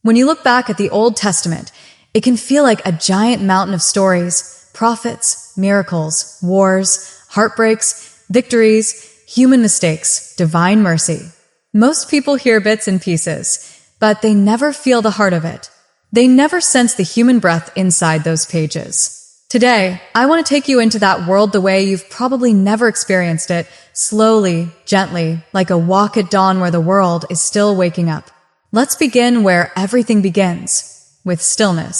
When you look back at the Old Testament, it can feel like a giant mountain of stories, prophets, miracles, wars, heartbreaks, victories, human mistakes, divine mercy. Most people hear bits and pieces, but they never feel the heart of it. They never sense the human breath inside those pages. Today, I want to take you into that world the way you've probably never experienced it, slowly, gently, like a walk at dawn where the world is still waking up. Let's begin where everything begins, with stillness.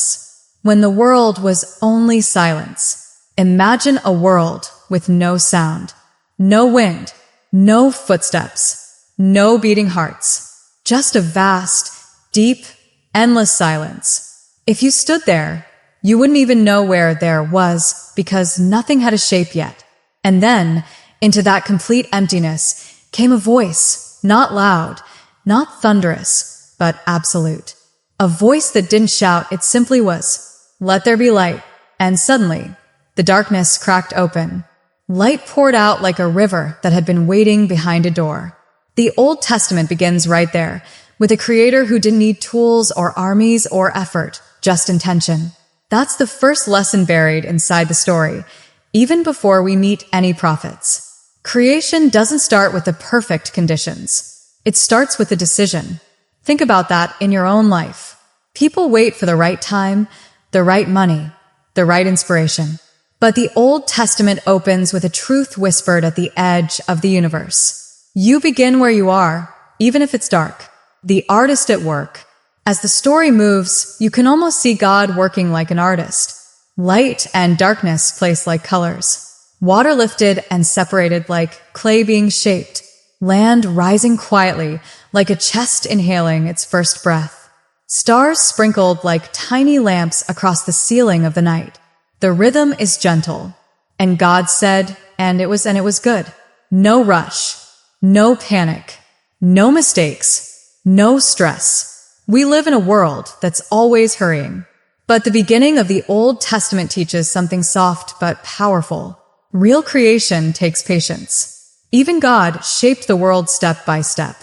When the world was only silence. Imagine a world with no sound, no wind, no footsteps, no beating hearts, just a vast, deep, endless silence. If you stood there, you wouldn't even know where there was because nothing had a shape yet. And then, into that complete emptiness, came a voice, not loud, not thunderous, but absolute. A voice that didn't shout, it simply was, "Let there be light." And suddenly, the darkness cracked open. Light poured out like a river that had been waiting behind a door. The Old Testament begins right there, with a creator who didn't need tools or armies or effort, just intention. That's the first lesson buried inside the story, even before we meet any prophets. Creation doesn't start with the perfect conditions. It starts with a decision. Think about that in your own life. People wait for the right time, the right money, the right inspiration. But the Old Testament opens with a truth whispered at the edge of the universe. You begin where you are, even if it's dark. The artist at work. As the story moves, you can almost see God working like an artist. Light and darkness placed like colors. Water lifted and separated like clay being shaped. Land rising quietly like a chest inhaling its first breath. Stars sprinkled like tiny lamps across the ceiling of the night. The rhythm is gentle. And God said, and it was good. No rush. No panic. No mistakes. No stress. We live in a world that's always hurrying. But the beginning of the Old Testament teaches something soft but powerful. Real creation takes patience. Even God shaped the world step by step.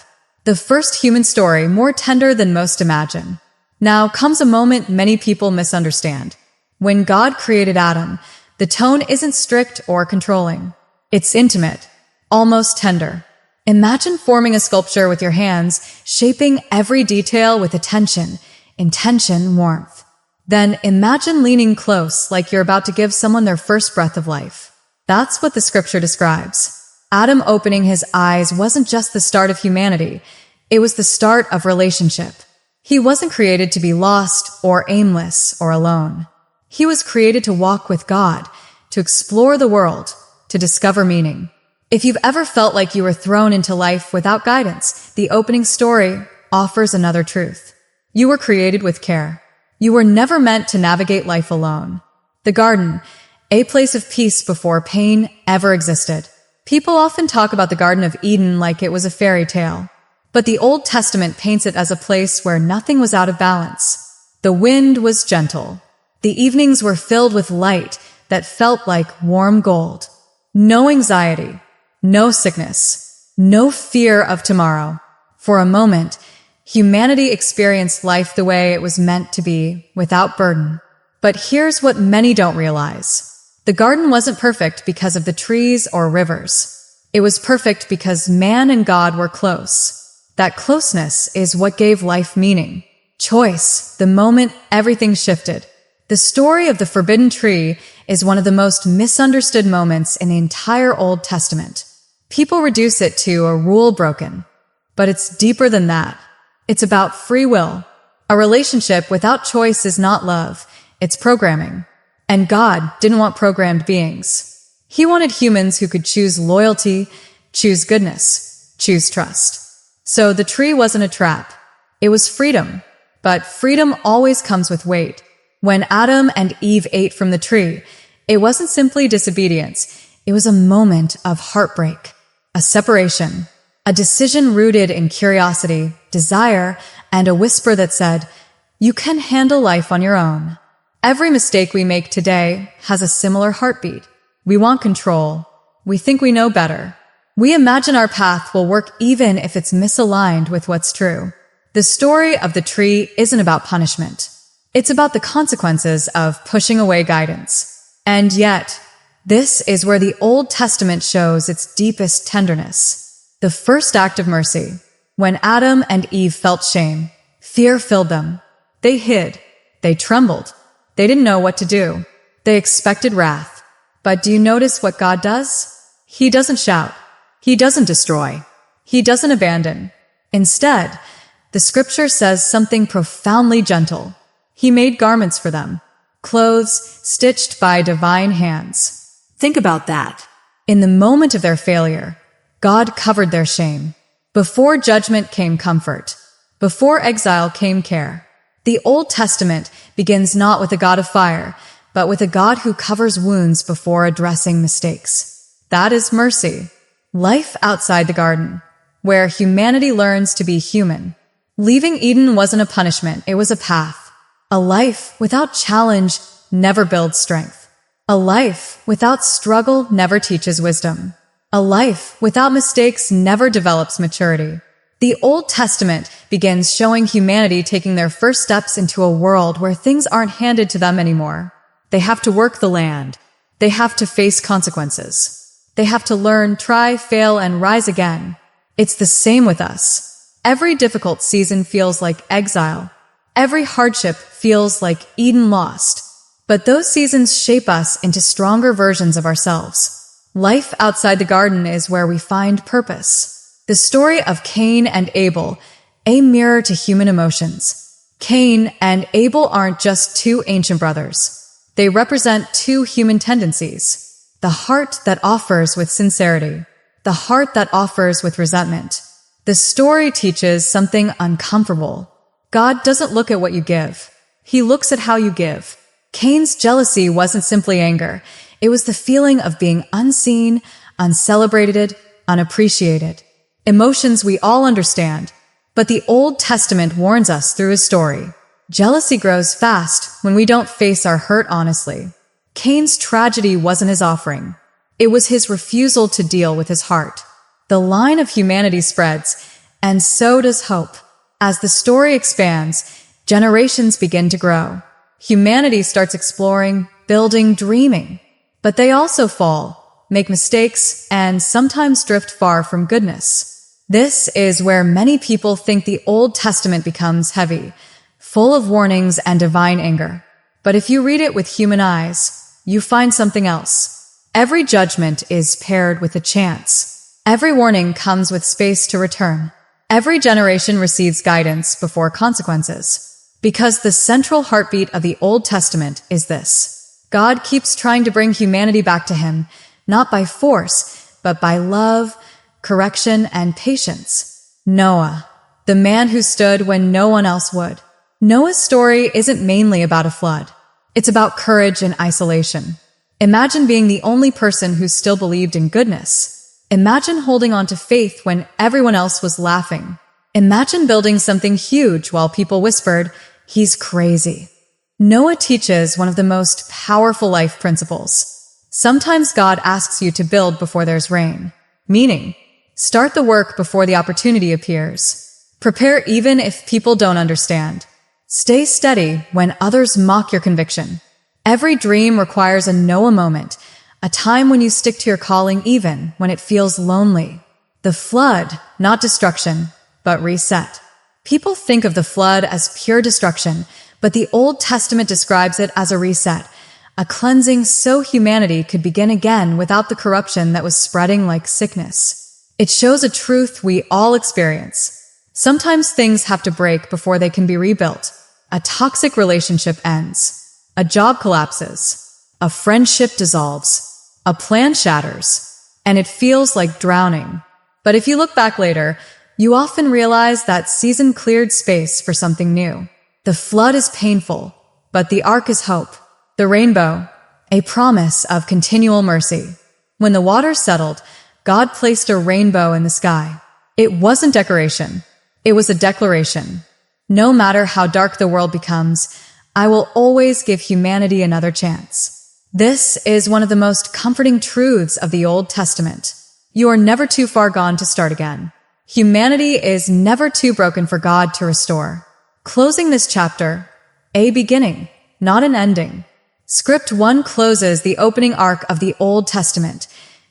The first human story more tender than most imagine. Now comes a moment many people misunderstand. When God created Adam, the tone isn't strict or controlling. It's intimate, almost tender. Imagine forming a sculpture with your hands, shaping every detail with attention, intention, warmth. Then imagine leaning close like you're about to give someone their first breath of life. That's what the scripture describes. Adam opening his eyes wasn't just the start of humanity, it was the start of relationship. He wasn't created to be lost or aimless or alone. He was created to walk with God, to explore the world, to discover meaning. If you've ever felt like you were thrown into life without guidance, the opening story offers another truth. You were created with care. You were never meant to navigate life alone. The garden, a place of peace before pain ever existed. People often talk about the Garden of Eden like it was a fairy tale. But the Old Testament paints it as a place where nothing was out of balance. The wind was gentle. The evenings were filled with light that felt like warm gold. No anxiety. No sickness, no fear of tomorrow. For a moment, humanity experienced life the way it was meant to be, without burden. But here's what many don't realize. The garden wasn't perfect because of the trees or rivers. It was perfect because man and God were close. That closeness is what gave life meaning. Choice, the moment everything shifted. The story of the forbidden tree is one of the most misunderstood moments in the entire Old Testament. People reduce it to a rule broken. But it's deeper than that. It's about free will. A relationship without choice is not love, it's programming. And God didn't want programmed beings. He wanted humans who could choose loyalty, choose goodness, choose trust. So the tree wasn't a trap. It was freedom. But freedom always comes with weight. When Adam and Eve ate from the tree, it wasn't simply disobedience. It was a moment of heartbreak, a separation, a decision rooted in curiosity, desire, and a whisper that said, "You can handle life on your own." Every mistake we make today has a similar heartbeat. We want control. We think we know better. We imagine our path will work even if it's misaligned with what's true. The story of the tree isn't about punishment. It's about the consequences of pushing away guidance. And yet, this is where the Old Testament shows its deepest tenderness. The first act of mercy. When Adam and Eve felt shame, fear filled them. They hid. They trembled. They didn't know what to do. They expected wrath. But do you notice what God does? He doesn't shout. He doesn't destroy. He doesn't abandon. Instead, the scripture says something profoundly gentle. He made garments for them, clothes stitched by divine hands. Think about that. In the moment of their failure, God covered their shame. Before judgment came comfort. Before exile came care. The Old Testament begins not with a God of fire, but with a God who covers wounds before addressing mistakes. That is mercy. Life outside the garden, where humanity learns to be human. Leaving Eden wasn't a punishment, it was a path. A life without challenge never builds strength. A life without struggle never teaches wisdom. A life without mistakes never develops maturity. The Old Testament begins showing humanity taking their first steps into a world where things aren't handed to them anymore. They have to work the land. They have to face consequences. They have to learn, try, fail, and rise again. It's the same with us. Every difficult season feels like exile. Every hardship feels like Eden lost. But those seasons shape us into stronger versions of ourselves. Life outside the garden is where we find purpose. The story of Cain and Abel, a mirror to human emotions. Cain and Abel aren't just two ancient brothers. They represent two human tendencies. The heart that offers with sincerity. The heart that offers with resentment. The story teaches something uncomfortable. God doesn't look at what you give. He looks at how you give. Cain's jealousy wasn't simply anger. It was the feeling of being unseen, uncelebrated, unappreciated. Emotions we all understand. But the Old Testament warns us through his story. Jealousy grows fast when we don't face our hurt honestly. Cain's tragedy wasn't his offering. It was his refusal to deal with his heart. The line of humanity spreads, and so does hope. As the story expands, generations begin to grow. Humanity starts exploring, building, dreaming. But they also fall, make mistakes, and sometimes drift far from goodness. This is where many people think the Old Testament becomes heavy, full of warnings and divine anger. But if you read it with human eyes, you find something else. Every judgment is paired with a chance. Every warning comes with space to return. Every generation receives guidance before consequences. Because the central heartbeat of the Old Testament is this. God keeps trying to bring humanity back to him, not by force, but by love, correction, and patience. Noah, the man who stood when no one else would. Noah's story isn't mainly about a flood. It's about courage and isolation. Imagine being the only person who still believed in goodness. Imagine holding on to faith when everyone else was laughing. Imagine building something huge while people whispered, "He's crazy." Noah teaches one of the most powerful life principles. Sometimes God asks you to build before there's rain. Meaning, start the work before the opportunity appears. Prepare even if people don't understand. Stay steady when others mock your conviction. Every dream requires a Noah moment, a time when you stick to your calling even when it feels lonely. The flood, not destruction, but reset. People think of the flood as pure destruction, but the Old Testament describes it as a reset, a cleansing so humanity could begin again without the corruption that was spreading like sickness. It shows a truth we all experience. Sometimes things have to break before they can be rebuilt. A toxic relationship ends. A job collapses. A friendship dissolves. A plan shatters. And it feels like drowning. But if you look back later, you often realize that season cleared space for something new. The flood is painful, but the ark is hope. The rainbow, a promise of continual mercy. When the waters settled, God placed a rainbow in the sky. It wasn't decoration. It was a declaration. No matter how dark the world becomes, I will always give humanity another chance. This is one of the most comforting truths of the Old Testament. You are never too far gone to start again. Humanity is never too broken for God to restore. Closing this chapter, a beginning, not an ending. Script 1 closes the opening arc of the Old Testament.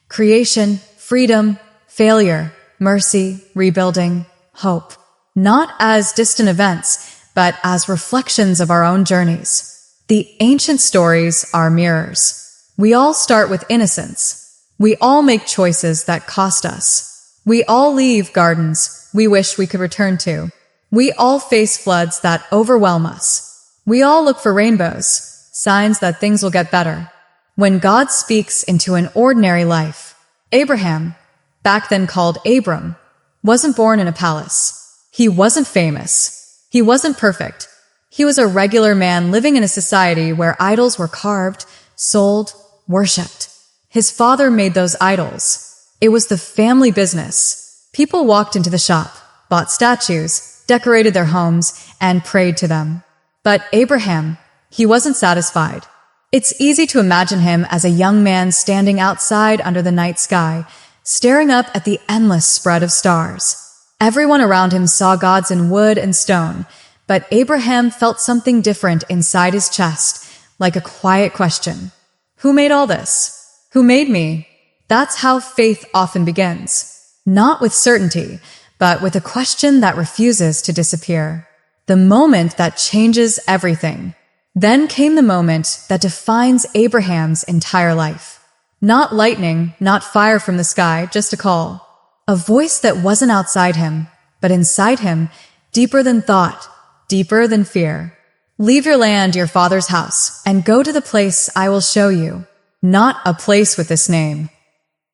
Creation, freedom, failure, mercy, rebuilding, hope. Not as distant events, but as reflections of our own journeys. The ancient stories are mirrors. We all start with innocence. We all make choices that cost us. We all leave gardens we wish we could return to. We all face floods that overwhelm us. We all look for rainbows, signs that things will get better. When God speaks into an ordinary life, Abraham, back then called Abram, wasn't born in a palace. He wasn't famous. He wasn't perfect. He was a regular man living in a society where idols were carved, sold, worshipped. His father made those idols. It was the family business. People walked into the shop, bought statues, decorated their homes, and prayed to them. But Abraham, he wasn't satisfied. It's easy to imagine him as a young man standing outside under the night sky, staring up at the endless spread of stars. Everyone around him saw gods in wood and stone, but Abraham felt something different inside his chest, like a quiet question. Who made all this? Who made me? That's how faith often begins. Not with certainty, but with a question that refuses to disappear. The moment that changes everything. Then came the moment that defines Abraham's entire life. Not lightning, not fire from the sky, just a call. A voice that wasn't outside him, but inside him, deeper than thought, deeper than fear. Leave your land, your father's house, and go to the place I will show you. Not a place with this name.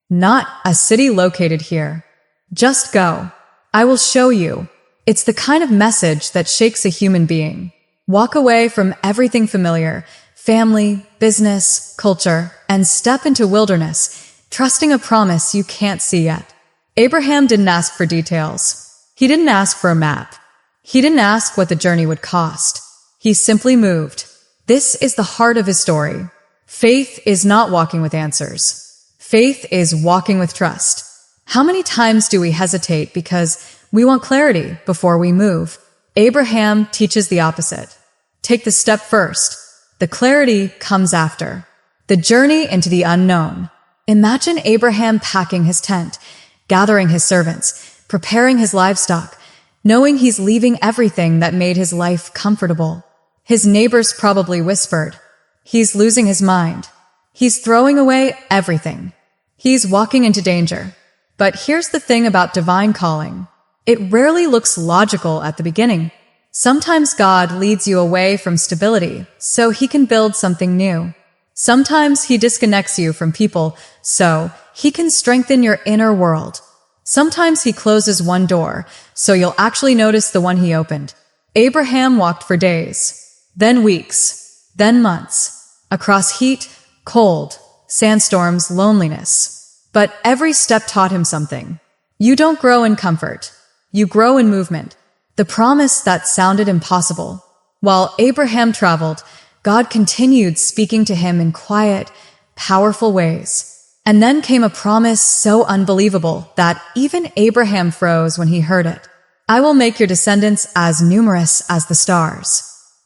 Not a city located here. Just go. I will show you. It's the kind of message that shakes a human being. Walk away from everything familiar, family, business, culture, and step into wilderness, trusting a promise you can't see yet. Abraham didn't ask for details. He didn't ask for a map. He didn't ask what the journey would cost. He simply moved. This is the heart of his story. Faith is not walking with answers. Faith is walking with trust. How many times do we hesitate because we want clarity before we move? Abraham teaches the opposite. Take the step first. The clarity comes after. The journey into the unknown. Imagine Abraham packing his tent, gathering his servants, preparing his livestock, knowing he's leaving everything that made his life comfortable. His neighbors probably whispered, "He's losing his mind. He's throwing away everything. He's walking into danger." But here's the thing about divine calling. It rarely looks logical at the beginning. Sometimes God leads you away from stability so he can build something new. Sometimes he disconnects you from people so he can strengthen your inner world. Sometimes he closes one door so you'll actually notice the one he opened. Abraham walked for days, then weeks, then months, across heat, cold, sandstorms, loneliness. But every step taught him something. You don't grow in comfort. You grow in movement. The promise that sounded impossible. While Abraham traveled, God continued speaking to him in quiet, powerful ways. And then came a promise so unbelievable that even Abraham froze when he heard it. I will make your descendants as numerous as the stars.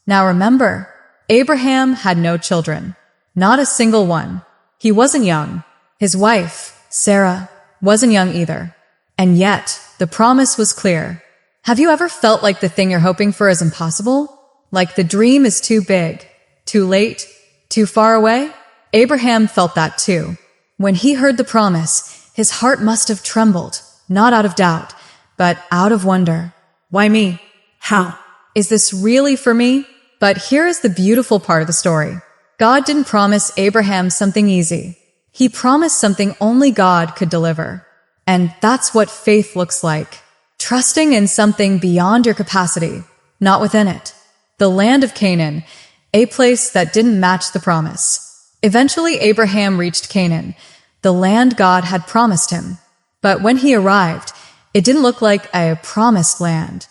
Now remember, Abraham had no children. Not a single one. He wasn't young. His wife, Sarah, wasn't young either. And yet, the promise was clear. Have you ever felt like the thing you're hoping for is impossible? Like the dream is too big, too late, too far away? Abraham felt that too. When he heard the promise, his heart must have trembled, not out of doubt, but out of wonder. Why me? How? Is this really for me? But here is the beautiful part of the story. God didn't promise Abraham something easy. He promised something only God could deliver. And that's what faith looks like. Trusting in something beyond your capacity, not within it. The land of Canaan, a place that didn't match the promise. Eventually, Abraham reached Canaan, the land God had promised him. But when he arrived, it didn't look like a promised land.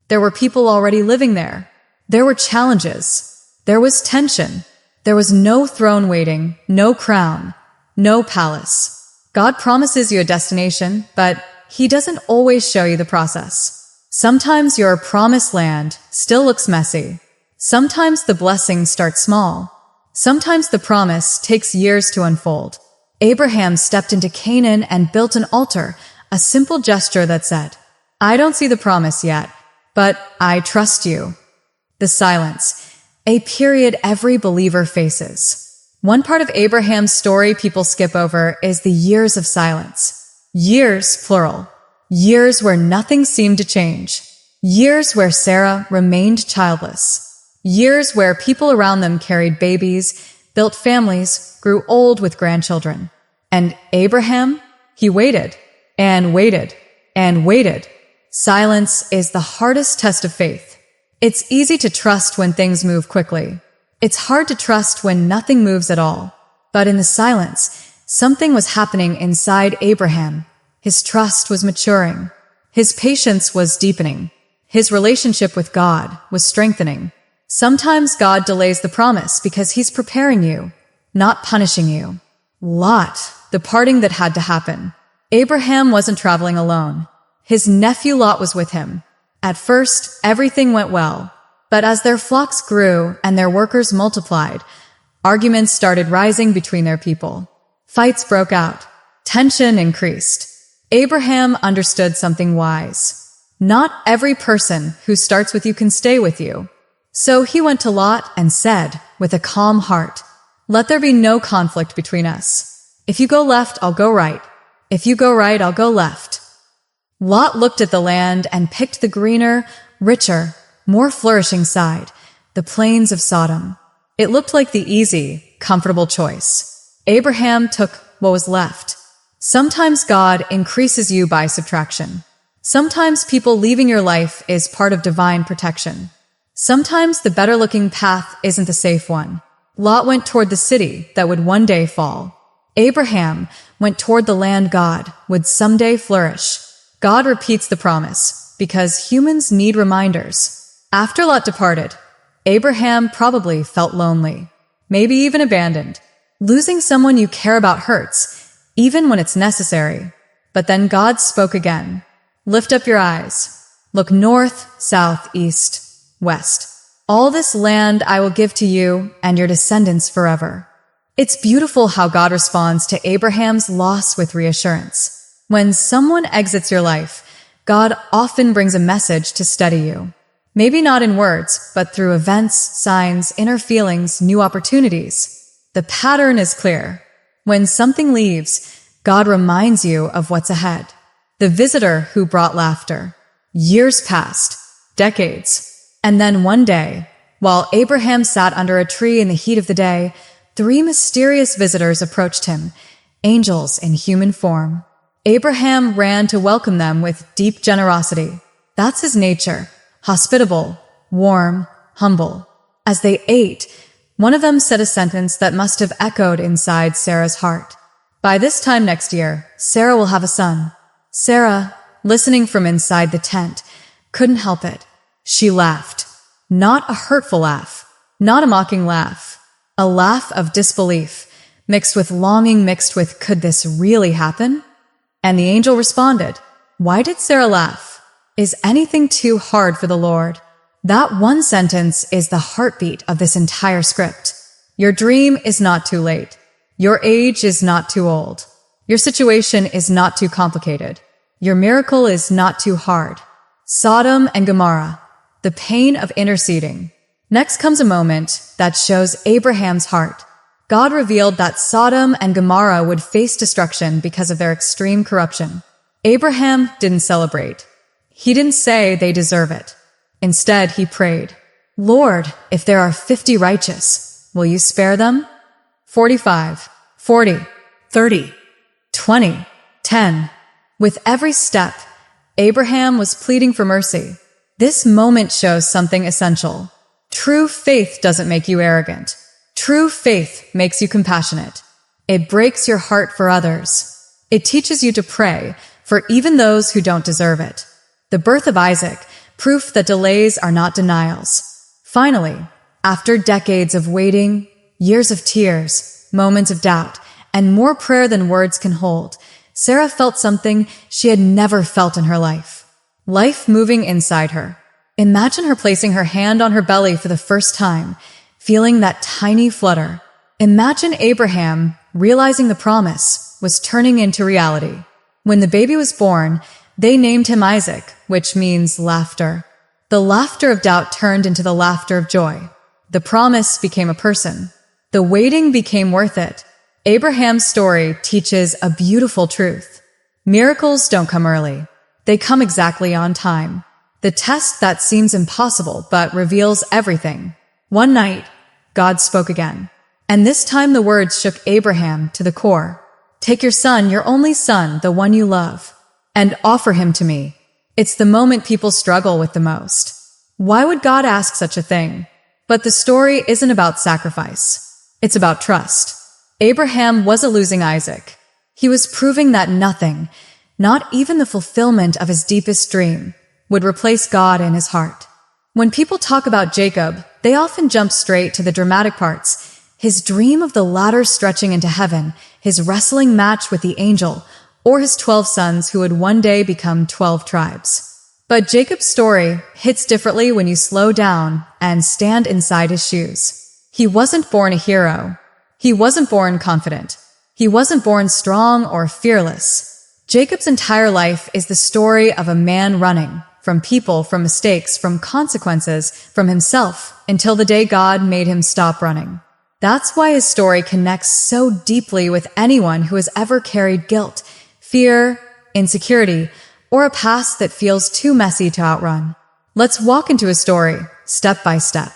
There were people already living there. There were challenges. There was tension. There was no throne waiting, no crown, no palace. God promises you a destination, but He doesn't always show you the process. Sometimes your promised land still looks messy. Sometimes the blessings start small. Sometimes the promise takes years to unfold. Abraham stepped into Canaan and built an altar, a simple gesture that said, "I don't see the promise yet, but I trust you." The silence, a period every believer faces. One part of Abraham's story people skip over is the years of silence. Years, plural. Years where nothing seemed to change. Years where Sarah remained childless. Years where people around them carried babies, built families, grew old with grandchildren. And Abraham? He waited, and waited, and waited. Silence is the hardest test of faith. It's easy to trust when things move quickly. It's hard to trust when nothing moves at all. But in the silence, something was happening inside Abraham. His trust was maturing. His patience was deepening. His relationship with God was strengthening. Sometimes God delays the promise because he's preparing you, not punishing you. Lot, the parting that had to happen. Abraham wasn't traveling alone. His nephew Lot was with him. At first, everything went well. But as their flocks grew and their workers multiplied, arguments started rising between their people. Fights broke out. Tension increased. Abraham understood something wise. Not every person who starts with you can stay with you. So he went to Lot and said, with a calm heart, "Let there be no conflict between us. If you go left, I'll go right. If you go right, I'll go left." Lot looked at the land and picked the greener, richer, more flourishing side, the plains of Sodom. It looked like the easy, comfortable choice. Abraham took what was left. Sometimes God increases you by subtraction. Sometimes people leaving your life is part of divine protection. Sometimes the better-looking path isn't the safe one. Lot went toward the city that would one day fall. Abraham went toward the land God would someday flourish. God repeats the promise because humans need reminders. After Lot departed, Abraham probably felt lonely, maybe even abandoned. Losing someone you care about hurts, even when it's necessary. But then God spoke again. "Lift up your eyes. Look north, south, east, west. All this land I will give to you and your descendants forever." It's beautiful how God responds to Abraham's loss with reassurance. When someone exits your life, God often brings a message to steady you. Maybe not in words, but through events, signs, inner feelings, new opportunities. The pattern is clear. When something leaves, God reminds you of what's ahead. The visitor who brought laughter. Years passed, decades. And then one day, while Abraham sat under a tree in the heat of the day, 3 mysterious visitors approached him, angels in human form. Abraham ran to welcome them with deep generosity. That's his nature, hospitable, warm, humble. As they ate, one of them said a sentence that must have echoed inside Sarah's heart. "By this time next year, Sarah will have a son." Sarah, listening from inside the tent, couldn't help it. She laughed. Not a hurtful laugh, not a mocking laugh. A laugh of disbelief, mixed with longing, mixed with, could this really happen? And the angel responded, "Why did Sarah laugh? Is anything too hard for the Lord?" That one sentence is the heartbeat of this entire script. Your dream is not too late. Your age is not too old. Your situation is not too complicated. Your miracle is not too hard. Sodom and Gomorrah, the pain of interceding. Next comes a moment that shows Abraham's heart. God revealed that Sodom and Gomorrah would face destruction because of their extreme corruption. Abraham didn't celebrate. He didn't say they deserve it. Instead, he prayed, "Lord, if there are 50 righteous, will you spare them? 45, 40, 30, 20, 10. With every step, Abraham was pleading for mercy. This moment shows something essential. True faith doesn't make you arrogant. True faith makes you compassionate. It breaks your heart for others. It teaches you to pray for even those who don't deserve it. The birth of Isaac, proof that delays are not denials. Finally, after decades of waiting, years of tears, moments of doubt, and more prayer than words can hold, Sarah felt something she had never felt in her life. Life moving inside her. Imagine her placing her hand on her belly for the first time, feeling that tiny flutter. Imagine Abraham realizing the promise was turning into reality. When the baby was born, they named him Isaac, which means laughter. The laughter of doubt turned into the laughter of joy. The promise became a person. The waiting became worth it. Abraham's story teaches a beautiful truth. Miracles don't come early. They come exactly on time. The test that seems impossible but reveals everything. One night, God spoke again. And this time the words shook Abraham to the core. Take your son, your only son, the one you love, and offer him to me. It's the moment people struggle with the most. Why would God ask such a thing? But the story isn't about sacrifice. It's about trust. Abraham wasn't losing Isaac. He was proving that nothing, not even the fulfillment of his deepest dream, would replace God in his heart. When people talk about Jacob, they often jump straight to the dramatic parts. His dream of the ladder stretching into heaven, his wrestling match with the angel, or his 12 sons who would one day become 12 tribes. But Jacob's story hits differently when you slow down and stand inside his shoes. He wasn't born a hero. He wasn't born confident. He wasn't born strong or fearless. Jacob's entire life is the story of a man running from people, from mistakes, from consequences, from himself, until the day God made him stop running. That's why his story connects so deeply with anyone who has ever carried guilt, fear, insecurity, or a past that feels too messy to outrun. Let's walk into his story, step by step.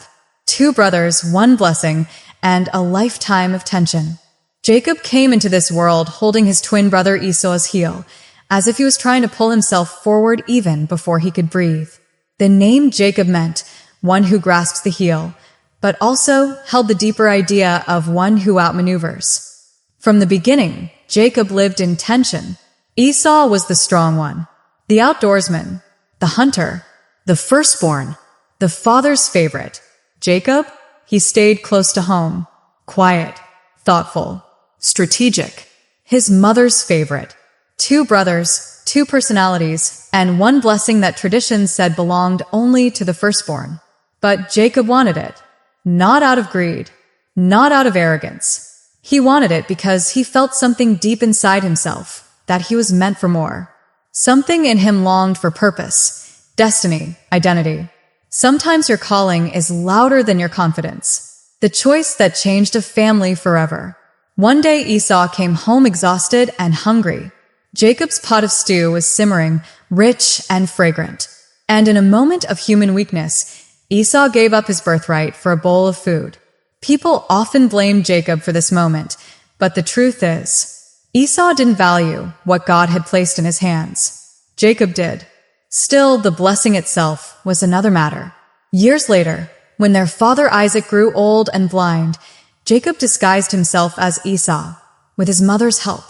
2 brothers, 1 blessing, and a lifetime of tension. Jacob came into this world holding his twin brother Esau's heel, as if he was trying to pull himself forward even before he could breathe. The name Jacob meant one who grasps the heel, but also held the deeper idea of one who outmaneuvers. From the beginning, Jacob lived in tension. Esau was the strong one, the outdoorsman, the hunter, the firstborn, the father's favorite. Jacob, he stayed close to home, quiet, thoughtful, strategic. His mother's favorite. 2 brothers, 2 personalities, and 1 blessing that tradition said belonged only to the firstborn. But Jacob wanted it. Not out of greed, not out of arrogance. He wanted it because he felt something deep inside himself, that he was meant for more. Something in him longed for purpose, destiny, identity. Sometimes your calling is louder than your confidence. The choice that changed a family forever. One day Esau came home exhausted and hungry. Jacob's pot of stew was simmering, rich and fragrant. And in a moment of human weakness, Esau gave up his birthright for a bowl of food. People often blame Jacob for this moment, but the truth is, Esau didn't value what God had placed in his hands. Jacob did. Still, the blessing itself was another matter. Years later, when their father Isaac grew old and blind, Jacob disguised himself as Esau, with his mother's help,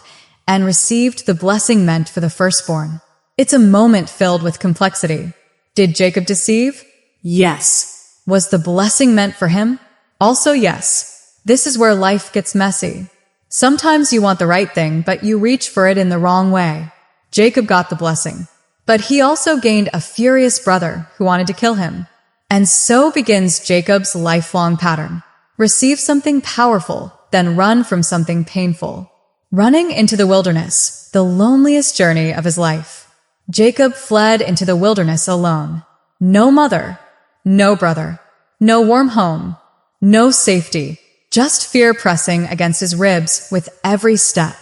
and received the blessing meant for the firstborn. It's a moment filled with complexity. Did Jacob deceive? Yes. Was the blessing meant for him? Also yes. This is where life gets messy. Sometimes you want the right thing, but you reach for it in the wrong way. Jacob got the blessing. But he also gained a furious brother who wanted to kill him. And so begins Jacob's lifelong pattern. Receive something powerful, then run from something painful. Running into the wilderness, the loneliest journey of his life. Jacob fled into the wilderness alone. No mother, no brother, no warm home, no safety, just fear pressing against his ribs with every step.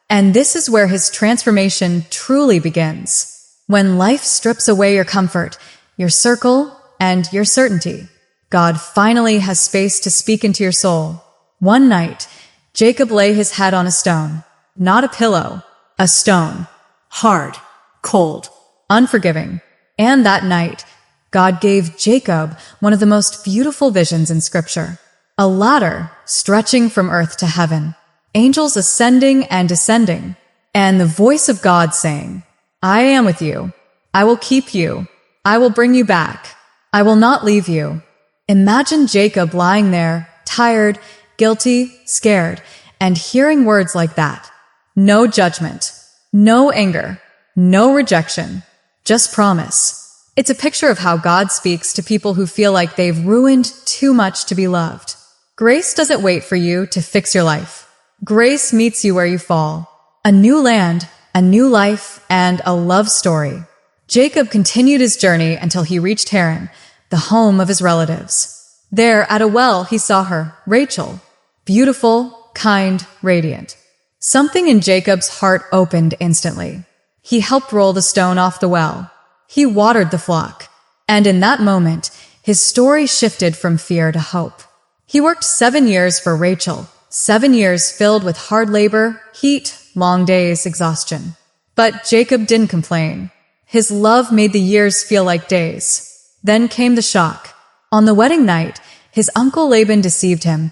And this is where his transformation truly begins. When life strips away your comfort, your circle, and your certainty, God finally has space to speak into your soul. One night, Jacob lay his head on a stone. Not a pillow, a stone. Hard, cold, unforgiving. And that night, God gave Jacob one of the most beautiful visions in Scripture. A ladder stretching from earth to heaven. Angels ascending and descending. And the voice of God saying, I am with you. I will keep you. I will bring you back. I will not leave you. Imagine Jacob lying there, tired, guilty, scared, and hearing words like that. No judgment, No anger, no rejection, just promise. It's a picture of how God speaks to people who feel like they've ruined too much to be loved. Grace doesn't wait for you to fix your life. Grace meets you where you fall. A new land, a new life, and a love story. Jacob continued his journey until he reached Haran, the home of his relatives. There, at a well, he saw her, Rachel. Beautiful, kind, radiant. Something in Jacob's heart opened instantly. He helped roll the stone off the well. He watered the flock. And in that moment, his story shifted from fear to hope. He worked 7 years for Rachel, 7 years filled with hard labor, heat, long days, exhaustion. But Jacob didn't complain. His love made the years feel like days. Then came the shock. On the wedding night, his uncle Laban deceived him,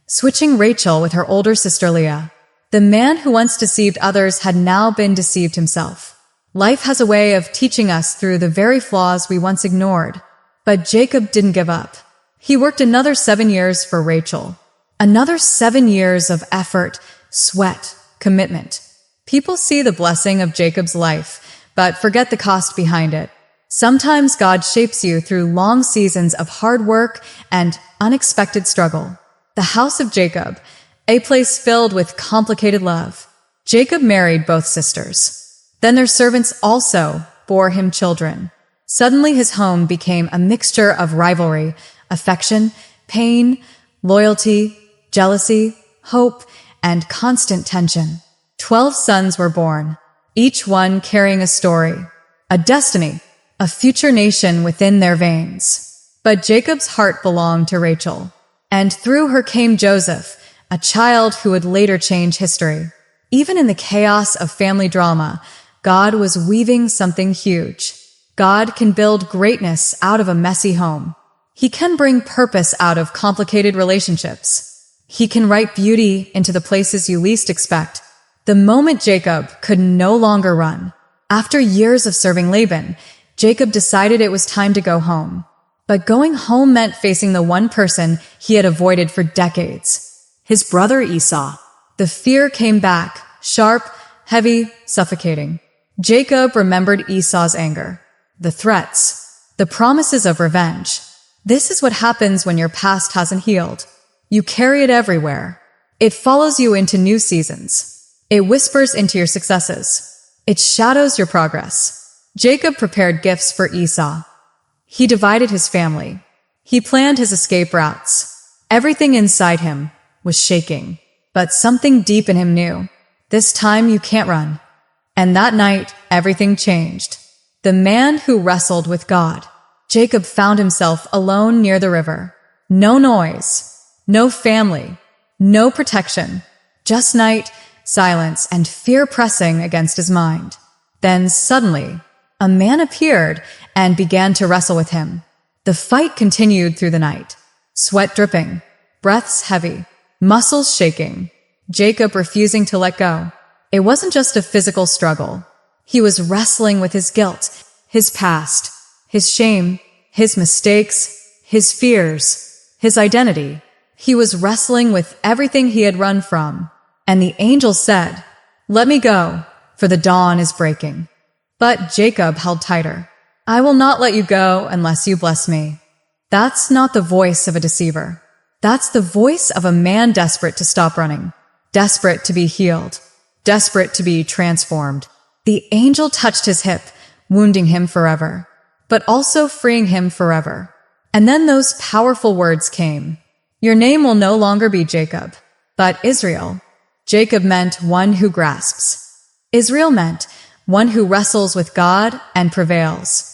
switching Rachel with her older sister Leah. The man who once deceived others had now been deceived himself. Life has a way of teaching us through the very flaws we once ignored. But Jacob didn't give up. He worked another 7 years for Rachel. Another 7 years of effort, sweat, commitment. People see the blessing of Jacob's life, but forget the cost behind it. Sometimes God shapes you through long seasons of hard work and unexpected struggle. The house of Jacob, a place filled with complicated love. Jacob married both sisters. Then their servants also bore him children. Suddenly his home became a mixture of rivalry, affection, pain, loyalty, jealousy, hope, and constant tension. 12 sons were born, each one carrying a story, a destiny, a future nation within their veins. But Jacob's heart belonged to Rachel, and through her came Joseph, a child who would later change history. Even in the chaos of family drama, God was weaving something huge. God can build greatness out of a messy home. He can bring purpose out of complicated relationships. He can write beauty into the places you least expect. The moment Jacob could no longer run. After years of serving Laban, Jacob decided it was time to go home. But going home meant facing the one person he had avoided for decades. His brother Esau. The fear came back, sharp, heavy, suffocating. Jacob remembered Esau's anger, the threats, the promises of revenge. This is what happens when your past hasn't healed. You carry it everywhere. It follows you into new seasons. It whispers into your successes. It shadows your progress. Jacob prepared gifts for Esau. He divided his family. He planned his escape routes. Everything inside him was shaking, but something deep in him knew. This time you can't run. And that night, everything changed. The man who wrestled with God. Jacob found himself alone near the river. No noise, no family, no protection. Just night, silence, and fear pressing against his mind. Then suddenly, a man appeared and began to wrestle with him. The fight continued through the night. Sweat dripping, breaths heavy, muscles shaking. Jacob refusing to let go. It wasn't just a physical struggle. He was wrestling with his guilt, his past, his shame, his mistakes, his fears, his identity. He was wrestling with everything he had run from. And the angel said, "Let me go, for the dawn is breaking." But Jacob held tighter. "I will not let you go unless you bless me." That's not the voice of a deceiver. That's the voice of a man desperate to stop running, desperate to be healed, desperate to be transformed. The angel touched his hip, wounding him forever, but also freeing him forever. And then those powerful words came. "Your name will no longer be Jacob, but Israel." Jacob meant one who grasps. Israel meant one who wrestles with God and prevails.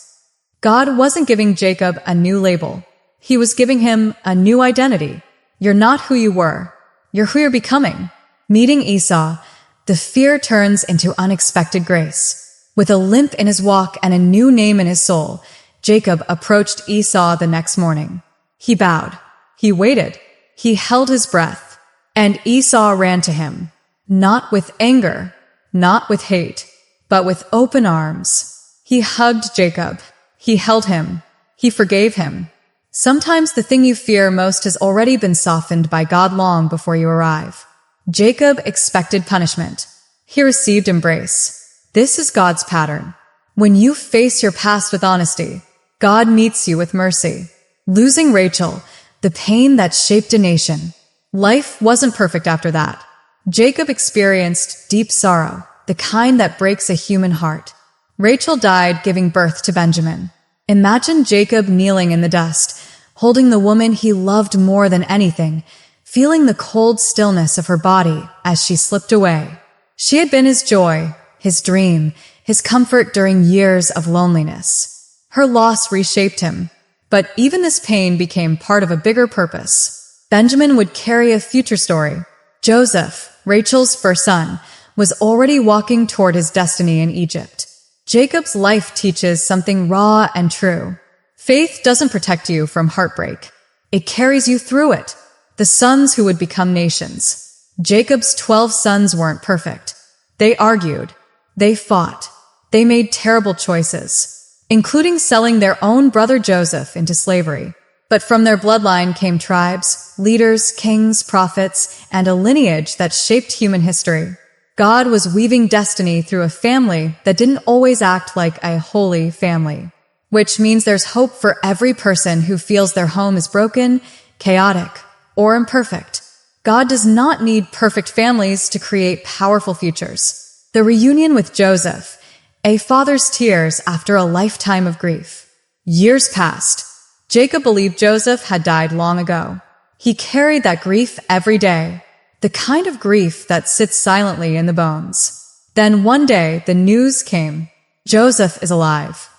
God wasn't giving Jacob a new label. He was giving him a new identity. You're not who you were. You're who you're becoming. Meeting Esau, the fear turns into unexpected grace. With a limp in his walk and a new name in his soul, Jacob approached Esau the next morning. He bowed. He waited. He held his breath. And Esau ran to him, not with anger, not with hate, but with open arms. He hugged Jacob. He held him. He forgave him. Sometimes the thing you fear most has already been softened by God long before you arrive. Jacob expected punishment. He received embrace. This is God's pattern. When you face your past with honesty, God meets you with mercy. Losing Rachel, the pain that shaped a nation. Life wasn't perfect after that. Jacob experienced deep sorrow, the kind that breaks a human heart. Rachel died giving birth to Benjamin. Imagine Jacob kneeling in the dust, holding the woman he loved more than anything, feeling the cold stillness of her body as she slipped away. She had been his joy, his dream, his comfort during years of loneliness. Her loss reshaped him, but even this pain became part of a bigger purpose. Benjamin would carry a future story. Joseph, Rachel's first son, was already walking toward his destiny in Egypt. Jacob's life teaches something raw and true. Faith doesn't protect you from heartbreak. It carries you through it. The sons who would become nations. Jacob's 12 sons weren't perfect. They argued. They fought. They made terrible choices, including selling their own brother Joseph into slavery. But from their bloodline came tribes, leaders, kings, prophets, and a lineage that shaped human history. God was weaving destiny through a family that didn't always act like a holy family. Which means there's hope for every person who feels their home is broken, chaotic, or imperfect. God does not need perfect families to create powerful futures. The reunion with Joseph, a father's tears after a lifetime of grief. Years passed. Jacob believed Joseph had died long ago. He carried that grief every day, the kind of grief that sits silently in the bones. Then one day, the news came. Joseph is alive.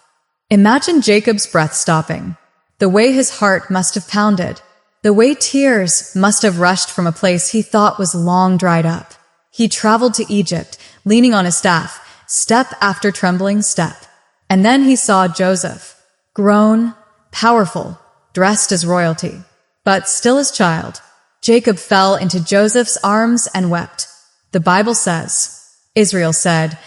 Imagine Jacob's breath stopping, the way his heart must have pounded, the way tears must have rushed from a place he thought was long dried up. He traveled to Egypt, leaning on his staff, step after trembling step. And then he saw Joseph, grown, powerful, dressed as royalty, but still his child. Jacob fell into Joseph's arms and wept. The Bible says, Israel said,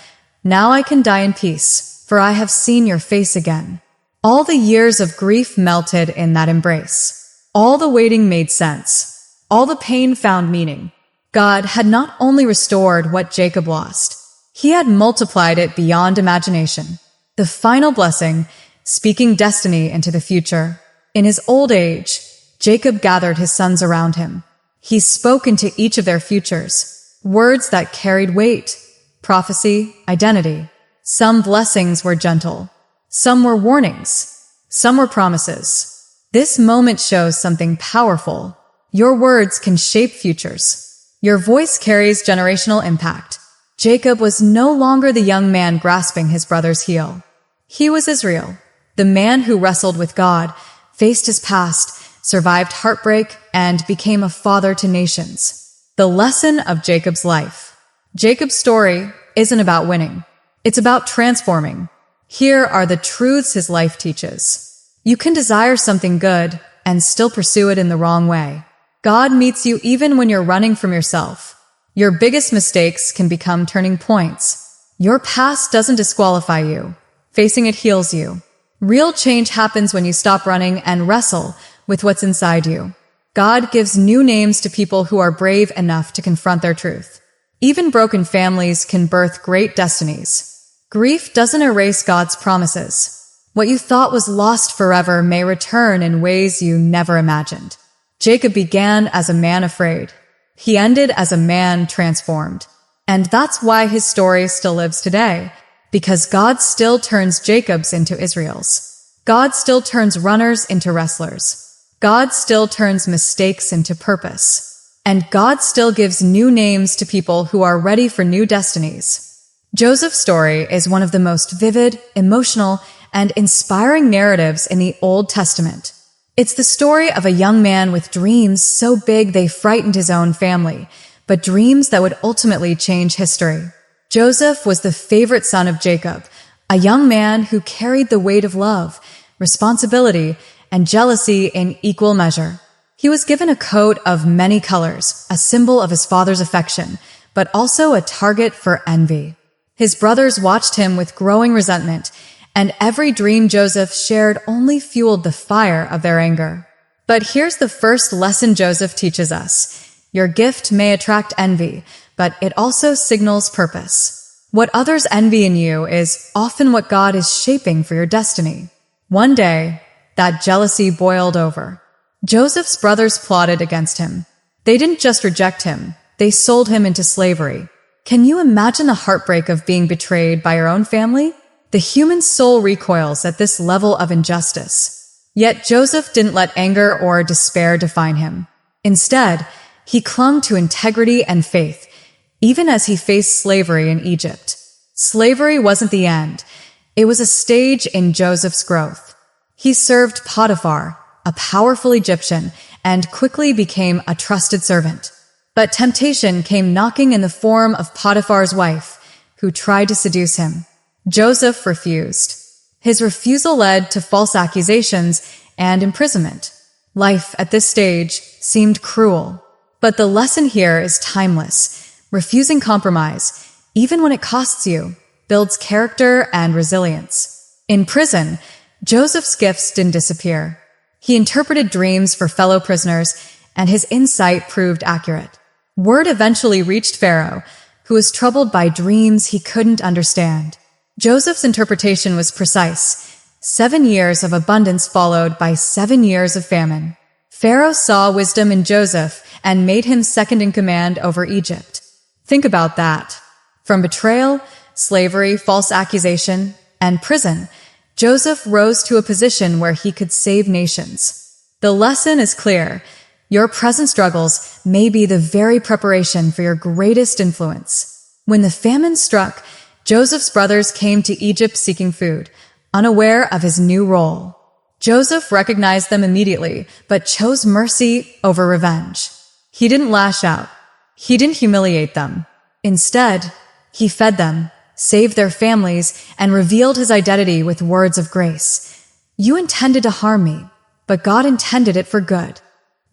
"Now I can die in peace, for I have seen your face again." All the years of grief melted in that embrace. All the waiting made sense. All the pain found meaning. God had not only restored what Jacob lost, he had multiplied it beyond imagination. The final blessing, speaking destiny into the future. In his old age, Jacob gathered his sons around him. He spoke into each of their futures, words that carried weight, prophecy, identity. Some blessings were gentle. Some were warnings. Some were promises. This moment shows something powerful. Your words can shape futures. Your voice carries generational impact. Jacob was no longer the young man grasping his brother's heel. He was Israel, the man who wrestled with God, faced his past, survived heartbreak, and became a father to nations. The lesson of Jacob's life. Jacob's story isn't about winning. It's about transforming. Here are the truths his life teaches. You can desire something good and still pursue it in the wrong way. God meets you even when you're running from yourself. Your biggest mistakes can become turning points. Your past doesn't disqualify you. Facing it heals you. Real change happens when you stop running and wrestle with what's inside you. God gives new names to people who are brave enough to confront their truth. Even broken families can birth great destinies. Grief doesn't erase God's promises. What you thought was lost forever may return in ways you never imagined. Jacob began as a man afraid. He ended as a man transformed. And that's why his story still lives today, because God still turns Jacobs into Israels. God still turns runners into wrestlers. God still turns mistakes into purpose. And God still gives new names to people who are ready for new destinies. Joseph's story is one of the most vivid, emotional, and inspiring narratives in the Old Testament. It's the story of a young man with dreams so big they frightened his own family, but dreams that would ultimately change history. Joseph was the favorite son of Jacob, a young man who carried the weight of love, responsibility, and jealousy in equal measure. He was given a coat of many colors, a symbol of his father's affection, but also a target for envy. His brothers watched him with growing resentment, and every dream Joseph shared only fueled the fire of their anger. But here's the first lesson Joseph teaches us. Your gift may attract envy, but it also signals purpose. What others envy in you is often what God is shaping for your destiny. One day, that jealousy boiled over. Joseph's brothers plotted against him. They didn't just reject him, they sold him into slavery. Can you imagine the heartbreak of being betrayed by your own family? The human soul recoils at this level of injustice. Yet Joseph didn't let anger or despair define him. Instead, he clung to integrity and faith, even as he faced slavery in Egypt. Slavery wasn't the end. It was a stage in Joseph's growth. He served Potiphar, a powerful Egyptian, and quickly became a trusted servant. But temptation came knocking in the form of Potiphar's wife, who tried to seduce him. Joseph refused. His refusal led to false accusations and imprisonment. Life at this stage seemed cruel. But the lesson here is timeless. Refusing compromise, even when it costs you, builds character and resilience. In prison, Joseph's gifts didn't disappear. He interpreted dreams for fellow prisoners, and his insight proved accurate. Word eventually reached Pharaoh, who was troubled by dreams he couldn't understand. Joseph's interpretation was precise. 7 years of abundance followed by 7 years of famine. Pharaoh saw wisdom in Joseph and made him second in command over Egypt. Think about that. From betrayal, slavery, false accusation, and prison, Joseph rose to a position where he could save nations. The lesson is clear. Your present struggles may be the very preparation for your greatest influence. When the famine struck, Joseph's brothers came to Egypt seeking food, unaware of his new role. Joseph recognized them immediately, but chose mercy over revenge. He didn't lash out. He didn't humiliate them. Instead, he fed them, saved their families, and revealed his identity with words of grace. You intended to harm me, but God intended it for good.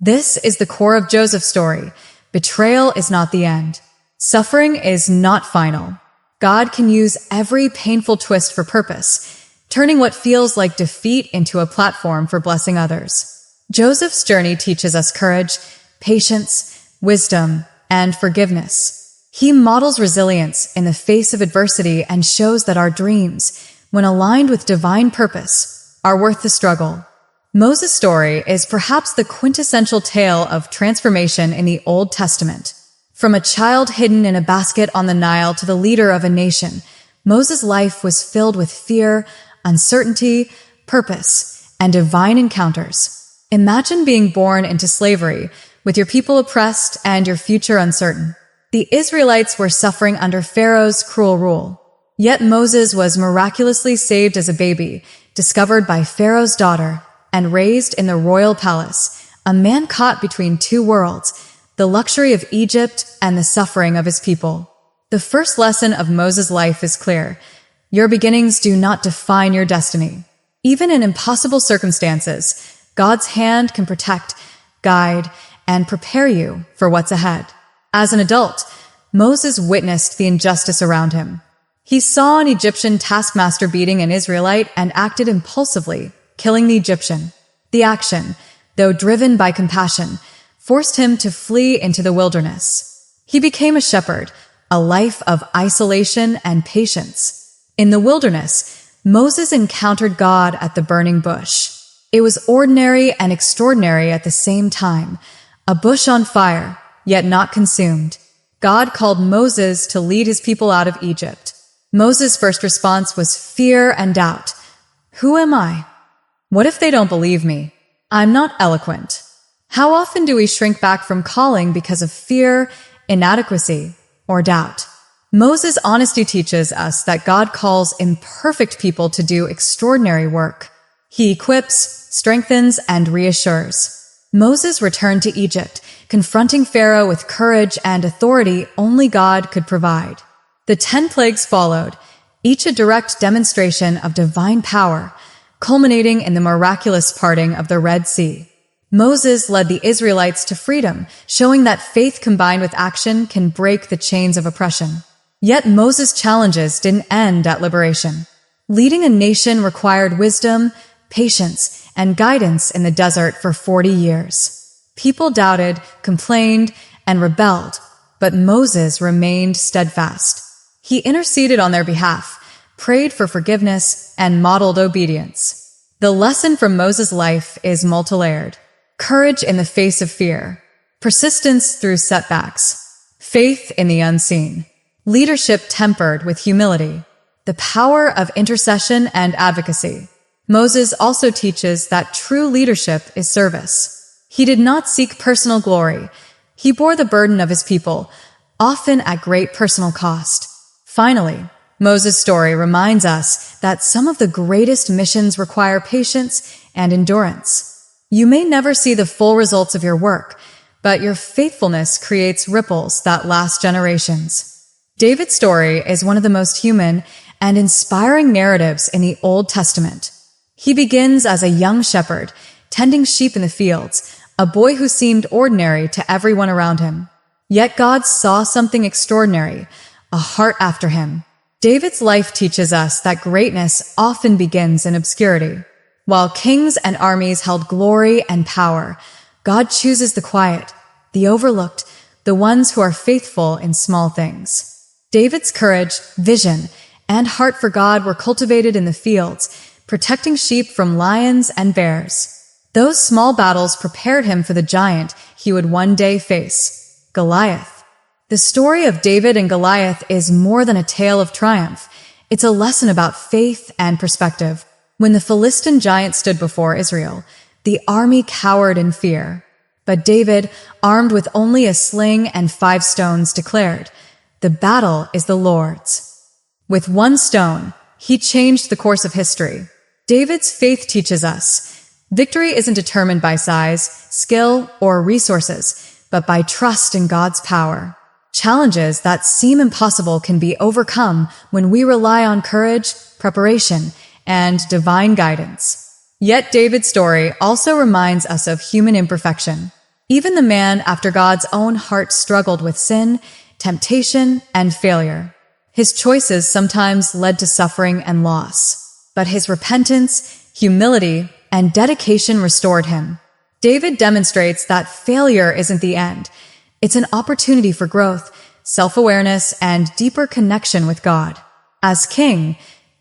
This is the core of Joseph's story. Betrayal is not the end. Suffering is not final. God can use every painful twist for purpose, turning what feels like defeat into a platform for blessing others. Joseph's journey teaches us courage, patience, wisdom, and forgiveness. He models resilience in the face of adversity and shows that our dreams, when aligned with divine purpose, are worth the struggle. Moses' story is perhaps the quintessential tale of transformation in the Old Testament. From a child hidden in a basket on the Nile to the leader of a nation, Moses' life was filled with fear, uncertainty, purpose, and divine encounters. Imagine being born into slavery, with your people oppressed and your future uncertain. The Israelites were suffering under Pharaoh's cruel rule. Yet Moses was miraculously saved as a baby, discovered by Pharaoh's daughter, and raised in the royal palace, a man caught between two worlds, the luxury of Egypt and the suffering of his people. The first lesson of Moses' life is clear. Your beginnings do not define your destiny. Even in impossible circumstances, God's hand can protect, guide, and prepare you for what's ahead. As an adult, Moses witnessed the injustice around him. He saw an Egyptian taskmaster beating an Israelite and acted impulsively, killing the Egyptian. The action, though driven by compassion, forced him to flee into the wilderness. He became a shepherd, a life of isolation and patience. In the wilderness, Moses encountered God at the burning bush. It was ordinary and extraordinary at the same time, a bush on fire, yet not consumed. God called Moses to lead his people out of Egypt. Moses' first response was fear and doubt. Who am I? What if they don't believe me? I'm not eloquent. How often do we shrink back from calling because of fear, inadequacy, or doubt? Moses' honesty teaches us that God calls imperfect people to do extraordinary work. He equips, strengthens, and reassures. Moses returned to Egypt, confronting Pharaoh with courage and authority only God could provide. The 10 plagues followed, each a direct demonstration of divine power, culminating in the miraculous parting of the Red Sea. Moses led the Israelites to freedom, showing that faith combined with action can break the chains of oppression. Yet Moses' challenges didn't end at liberation. Leading a nation required wisdom, patience, and guidance in the desert for 40 years. People doubted, complained, and rebelled, but Moses remained steadfast. He interceded on their behalf, prayed for forgiveness, and modeled obedience. The lesson from Moses' life is multilayered. Courage in the face of fear, persistence through setbacks, faith in the unseen, leadership tempered with humility, the power of intercession and advocacy. Moses also teaches that true leadership is service. He did not seek personal glory. He bore the burden of his people, often at great personal cost. Finally, Moses' story reminds us that some of the greatest missions require patience and endurance. You may never see the full results of your work, but your faithfulness creates ripples that last generations. David's story is one of the most human and inspiring narratives in the Old Testament. He begins as a young shepherd, tending sheep in the fields, a boy who seemed ordinary to everyone around him. Yet God saw something extraordinary, a heart after him. David's life teaches us that greatness often begins in obscurity. While kings and armies held glory and power, God chooses the quiet, the overlooked, the ones who are faithful in small things. David's courage, vision, and heart for God were cultivated in the fields, protecting sheep from lions and bears. Those small battles prepared him for the giant he would one day face, Goliath. The story of David and Goliath is more than a tale of triumph. It's a lesson about faith and perspective. When the Philistine giant stood before Israel, the army cowered in fear. But David, armed with only a sling and 5 stones, declared, "The battle is the Lord's." With 1 stone, he changed the course of history. David's faith teaches us, victory isn't determined by size, skill, or resources, but by trust in God's power. Challenges that seem impossible can be overcome when we rely on courage, preparation, and divine guidance. Yet David's story also reminds us of human imperfection. Even the man after God's own heart struggled with sin, temptation, and failure. His choices sometimes led to suffering and loss, but his repentance, humility, and dedication restored him. David demonstrates that failure isn't the end. It's an opportunity for growth, self-awareness, and deeper connection with God. As king,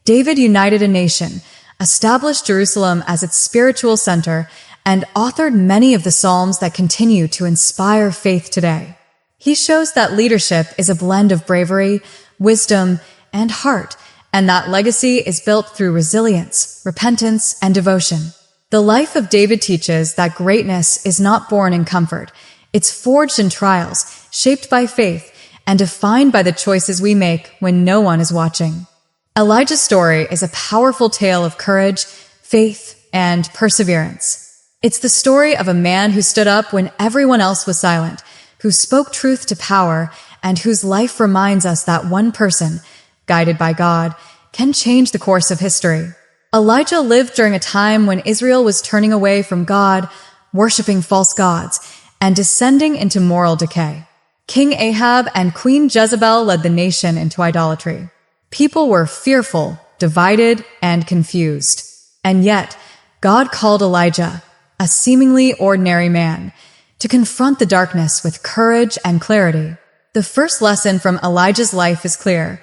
David united a nation, established Jerusalem as its spiritual center, and authored many of the Psalms that continue to inspire faith today. He shows that leadership is a blend of bravery, wisdom, and heart, and that legacy is built through resilience, repentance, and devotion. The life of David teaches that greatness is not born in comfort. It's forged in trials, shaped by faith, and defined by the choices we make when no one is watching. Elijah's story is a powerful tale of courage, faith, and perseverance. It's the story of a man who stood up when everyone else was silent, who spoke truth to power, and whose life reminds us that one person, guided by God, can change the course of history. Elijah lived during a time when Israel was turning away from God, worshiping false gods, and descending into moral decay. King Ahab and Queen Jezebel led the nation into idolatry. People were fearful, divided, and confused. And yet, God called Elijah, a seemingly ordinary man, to confront the darkness with courage and clarity. The first lesson from Elijah's life is clear.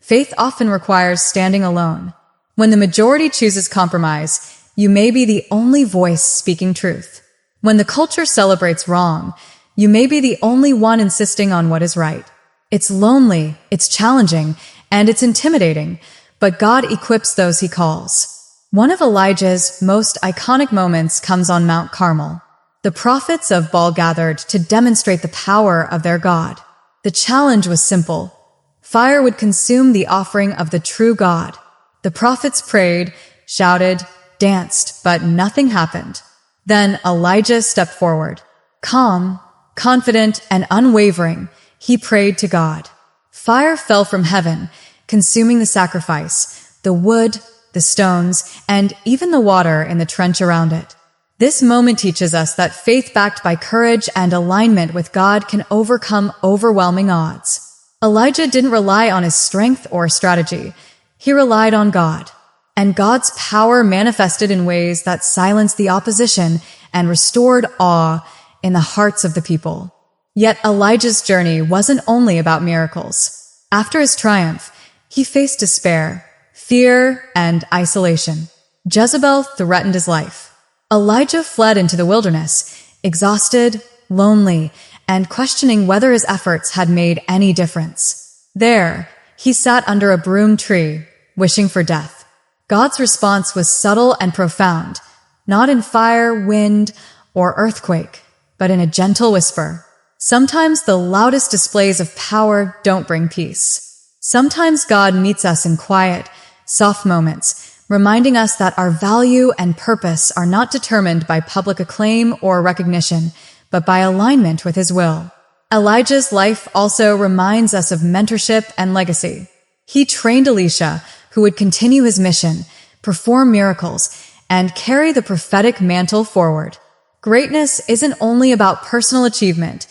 Faith often requires standing alone. When the majority chooses compromise, you may be the only voice speaking truth. When the culture celebrates wrong, you may be the only one insisting on what is right. It's lonely, it's challenging, and it's intimidating, but God equips those he calls. One of Elijah's most iconic moments comes on Mount Carmel. The prophets of Baal gathered to demonstrate the power of their God. The challenge was simple. Fire would consume the offering of the true God. The prophets prayed, shouted, danced, but nothing happened. Then Elijah stepped forward. Calm, confident, and unwavering, he prayed to God. Fire fell from heaven, consuming the sacrifice, the wood, the stones, and even the water in the trench around it. This moment teaches us that faith backed by courage and alignment with God can overcome overwhelming odds. Elijah didn't rely on his strength or strategy. He relied on God. And God's power manifested in ways that silenced the opposition and restored awe in the hearts of the people. Yet Elijah's journey wasn't only about miracles. After his triumph, he faced despair, fear, and isolation. Jezebel threatened his life. Elijah fled into the wilderness, exhausted, lonely, and questioning whether his efforts had made any difference. There, he sat under a broom tree, wishing for death. God's response was subtle and profound, not in fire, wind, or earthquake, but in a gentle whisper. Sometimes the loudest displays of power don't bring peace. Sometimes God meets us in quiet, soft moments, reminding us that our value and purpose are not determined by public acclaim or recognition, but by alignment with His will. Elijah's life also reminds us of mentorship and legacy. He trained Elisha, who would continue his mission, perform miracles, and carry the prophetic mantle forward. Greatness isn't only about personal achievement.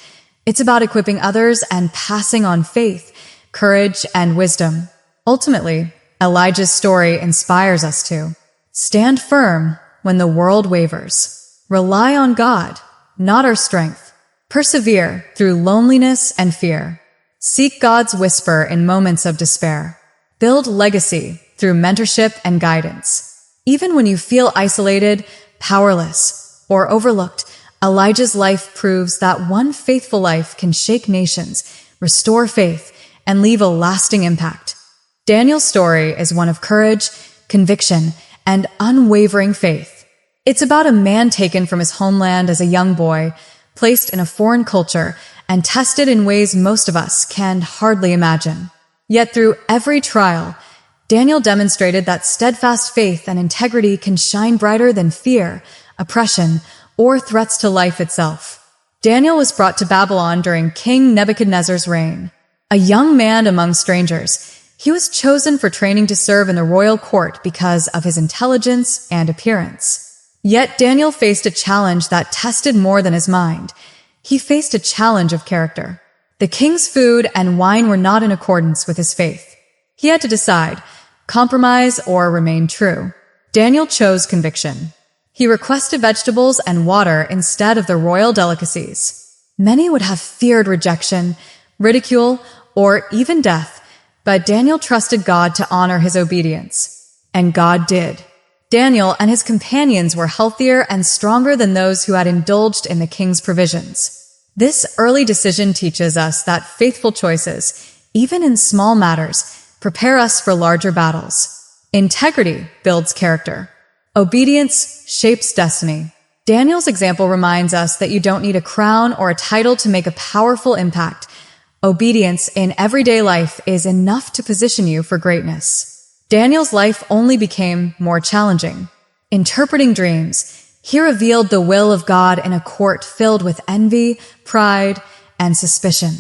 It's about equipping others and passing on faith, courage, and wisdom. Ultimately, Elijah's story inspires us to stand firm when the world wavers. Rely on God, not our strength. Persevere through loneliness and fear. Seek God's whisper in moments of despair. Build legacy through mentorship and guidance. Even when you feel isolated, powerless, or overlooked, Elijah's life proves that one faithful life can shake nations, restore faith, and leave a lasting impact. Daniel's story is one of courage, conviction, and unwavering faith. It's about a man taken from his homeland as a young boy, placed in a foreign culture, and tested in ways most of us can hardly imagine. Yet through every trial, Daniel demonstrated that steadfast faith and integrity can shine brighter than fear, oppression, or threats to life itself. Daniel was brought to Babylon during King Nebuchadnezzar's reign. A young man among strangers, he was chosen for training to serve in the royal court because of his intelligence and appearance. Yet Daniel faced a challenge that tested more than his mind. He faced a challenge of character. The king's food and wine were not in accordance with his faith. He had to decide, compromise or remain true. Daniel chose conviction. He requested vegetables and water instead of the royal delicacies. Many would have feared rejection, ridicule, or even death, but Daniel trusted God to honor his obedience. And God did. Daniel and his companions were healthier and stronger than those who had indulged in the king's provisions. This early decision teaches us that faithful choices, even in small matters, prepare us for larger battles. Integrity builds character. Obedience shapes destiny. Daniel's example reminds us that you don't need a crown or a title to make a powerful impact. Obedience in everyday life is enough to position you for greatness. Daniel's life only became more challenging. Interpreting dreams, he revealed the will of God in a court filled with envy, pride, and suspicion.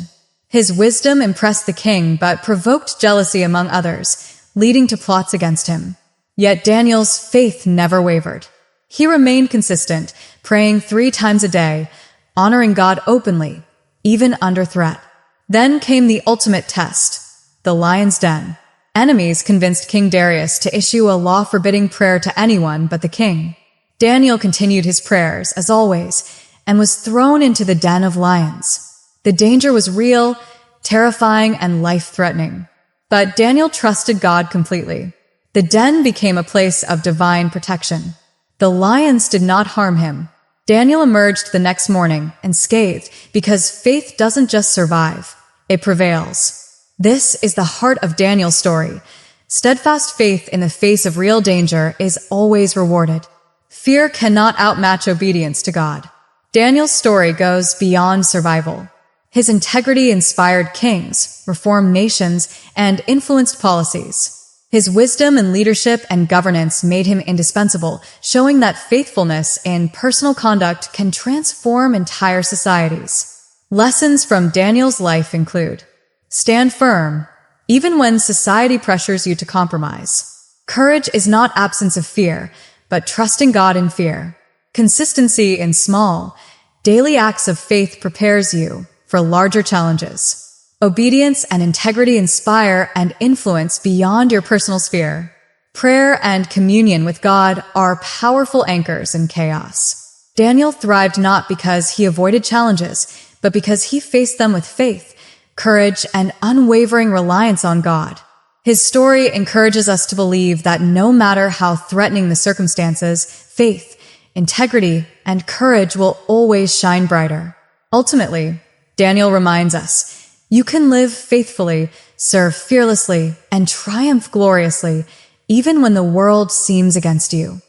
His wisdom impressed the king but provoked jealousy among others, leading to plots against him. Yet Daniel's faith never wavered. He remained consistent, praying 3 times a day, honoring God openly, even under threat. Then came the ultimate test, the lion's den. Enemies convinced King Darius to issue a law forbidding prayer to anyone but the king. Daniel continued his prayers, as always, and was thrown into the den of lions. The danger was real, terrifying, and life-threatening. But Daniel trusted God completely. The den became a place of divine protection. The lions did not harm him. Daniel emerged the next morning unscathed because faith doesn't just survive, it prevails. This is the heart of Daniel's story. Steadfast faith in the face of real danger is always rewarded. Fear cannot outmatch obedience to God. Daniel's story goes beyond survival. His integrity inspired kings, reformed nations, and influenced policies. His wisdom in leadership and governance made him indispensable, showing that faithfulness in personal conduct can transform entire societies. Lessons from Daniel's life include: stand firm, even when society pressures you to compromise. Courage is not absence of fear, but trusting God in fear. Consistency in small, daily acts of faith prepares you for larger challenges. Obedience and integrity inspire and influence beyond your personal sphere. Prayer and communion with God are powerful anchors in chaos. Daniel thrived not because he avoided challenges, but because he faced them with faith, courage, and unwavering reliance on God. His story encourages us to believe that no matter how threatening the circumstances, faith, integrity, and courage will always shine brighter. Ultimately, Daniel reminds us, you can live faithfully, serve fearlessly, and triumph gloriously, even when the world seems against you.